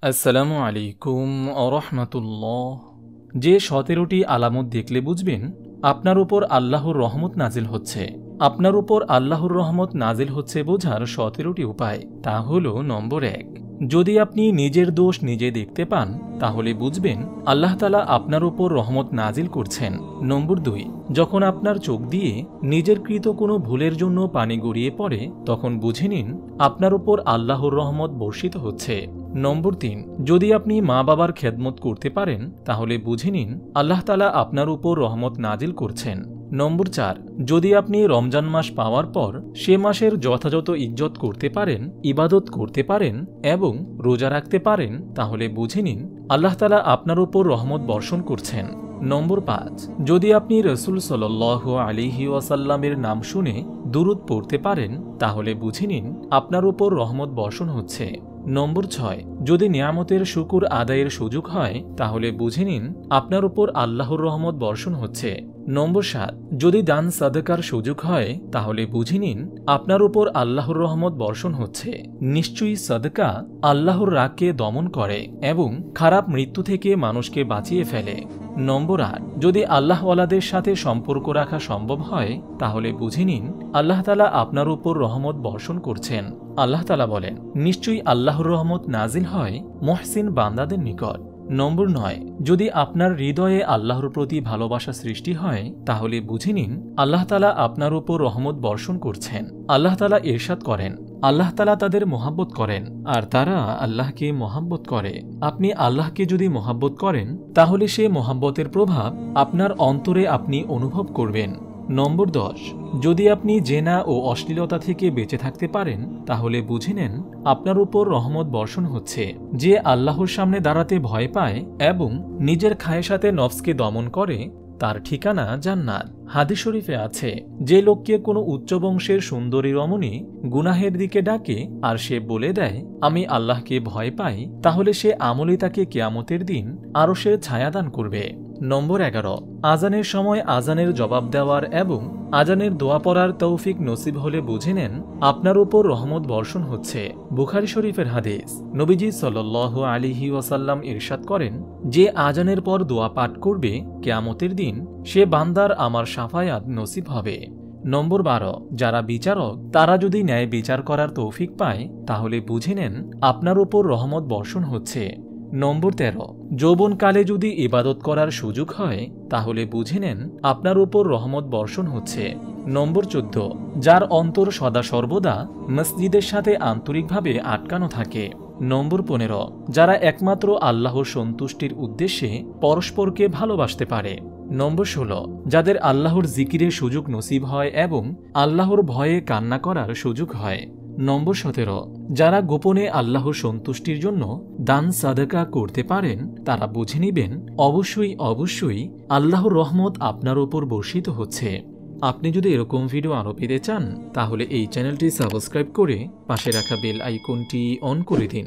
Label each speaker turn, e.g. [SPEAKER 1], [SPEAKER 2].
[SPEAKER 1] আসসালামু আলাইকুম আরহামাতুল্লাহ। যে 17টি আলামত দেখলে বুঝবেন আপনার উপর আল্লাহর রহমত নাজিল হচ্ছে। আপনার উপর আল্লাহর রহমত নাজিল হচ্ছে বোঝার 17টি উপায়। তা হল নম্বর 1, যদি আপনি নিজের দোষ নিজে দেখতে পান তাহলে বুঝবেন আল্লাহ তাআলা আপনার উপর রহমত নাজিল করছেন। নম্বর 2, যখন আপনার চোখ দিয়ে নিজের কৃত কোনো ভুলের জন্য পানি গড়িয়ে পড়ে তখন বুঝে নিন আপনার উপর আল্লাহর রহমত বর্ষিত হচ্ছে। নম্বর 3, যদি আপনি মা বাবার খেদমত করতে পারেন তাহলে বুঝে নিন আল্লাহ তাআলা আপনার উপর রহমত নাজিল করছেন। নম্বর 4, যদি আপনি রমজান মাস পাওয়ার পর সে মাসের যথাযথ ইজ্জত করতে পারেন, ইবাদত করতে পারেন এবং রোজা রাখতে পারেন তাহলে বুঝে নিন আল্লাহ তাআলা আপনার উপর রহমত বর্ষণ করছেন। নম্বর 5, যদি আপনি রাসূল সাল্লাল্লাহু আলাইহি ওয়াসাল্লামের নাম শুনে দুরূদ পড়তে পারেন তাহলে বুঝে নিন আপনার উপর রহমত বর্ষণ হচ্ছে। নম্বর 6, যদি নিয়ামতের শুকুর আদায়ের সুযোগ হয় তাহলে বুঝে নিন আপনার উপর আল্লাহর রহমত বর্ষণ হচ্ছে। নম্বর 7, যদি দান সাদকার সুযোগ হয় তাহলে বুঝে নিন আপনার উপর আল্লাহর রহমত বর্ষণ হচ্ছে। নিশ্চয়ই সাদকা আল্লাহর রাগকে দমন করে এবং খারাপ মৃত্যু থেকে মানুষকে বাঁচিয়ে ফেলে। নম্বর 8, যদি আল্লাহওয়ালাদের সাথে সম্পর্ক রাখা সম্ভব হয় তাহলে বুঝে নিন আল্লাহ তাআলা আপনার উপর রহমত বর্ষণ করছেন। আল্লাহ তাআলা বলেন, নিশ্চয়ই আল্লাহর রহমত নাজিল হয় মুহসিন বান্দাদের নিকট। নম্বর 9, যদি আপনার হৃদয়ে আল্লাহর প্রতি ভালোবাসা সৃষ্টি হয় তাহলে বুঝে নিন আল্লাহ তাআলা আপনার উপর রহমত বর্ষণ করছেন। আল্লাহ তাআলা ইরশাদ করেন, আল্লাহ তাআলা তাদের মহাব্বত করেন আর তারা আল্লাহকে মহাব্বত করে। আপনি আল্লাহকে যদি মহাব্বত করেন তাহলে সে মহাব্বতের প্রভাব আপনার অন্তরে আপনি অনুভব করবেন। নম্বর 10, যদি আপনি জেনা ও অশ্লীলতা থেকে বেঁচে থাকতে পারেন তাহলে বুঝে নেন আপনার উপর রহমত বর্ষণ হচ্ছে। যে আল্লাহর সামনে দাঁড়াতে ভয় পায় এবং নিজের খায়েশাতে নফসকে দমন করে তার ঠিকানা জান্নাত। হাদিস শরীফে আছে, যে লোককে কোনো উচ্চ বংশের সুন্দরী রমণী গুনাহের দিকে ডাকে আর সে বলে দেয় আমি আল্লাহকে ভয় পাই, তাহলে সে আমলে তাকে কিয়ামতের দিন আরশের ছায়াদান করবে। নম্বর 11, আজানের সময় আজানের জবাব দেওয়ার এবং আজানের দোয়া পড়ার তৌফিক নসিব হলে বুঝে নেন আপনার উপর রহমত বর্ষণ হচ্ছে। বুখারী শরীফের হাদিস, নবীজি সাল্লাল্লাহু আলাইহি ওয়াসাল্লাম ইরশাদ করেন, যে আজানের পর দোয়া পাঠ করবে কিয়ামতের দিন সে বান্দার আমার শাফায়াত নসিব হবে। নম্বর 12, যারা বিচারক তারা যদি ন্যায় বিচার করার তৌফিক পায় তাহলে বুঝে নেন আপনার উপর রহমত বর্ষণ হচ্ছে। নম্বর 13, যৌবনকালে যদি ইবাদত করার সুযোগ হয় তাহলে বুঝে নেন আপনার উপর রহমত বর্ষণ হচ্ছে। নম্বর 14, যার অন্তর সদা সর্বদা মসজিদের সাথে আন্তরিকভাবে আটকানো থাকে। নম্বর 15, যারা একমাত্র আল্লাহর সন্তুষ্টির উদ্দেশ্যে পরস্পরকে ভালোবাসতে পারে। নম্বর 16, যাদের আল্লাহর জিকিরের সুযোগ নসিব হয় এবং আল্লাহর ভয়ে কান্না করার সুযোগ হয়। নম্বর 17, যারা গোপনে আল্লাহর সন্তুষ্টির জন্য দান সাদকা করতে পারেন তারা বুঝে নিবেন অবশ্যই অবশ্যই আল্লাহর রহমত আপনার উপর বর্ষিত হচ্ছে। আপনি যদি এরকম ভিডিও আরও পেতে চান তাহলে এই চ্যানেলটি সাবস্ক্রাইব করে পাশে রাখা বেল আইকনটি অন করে দিন।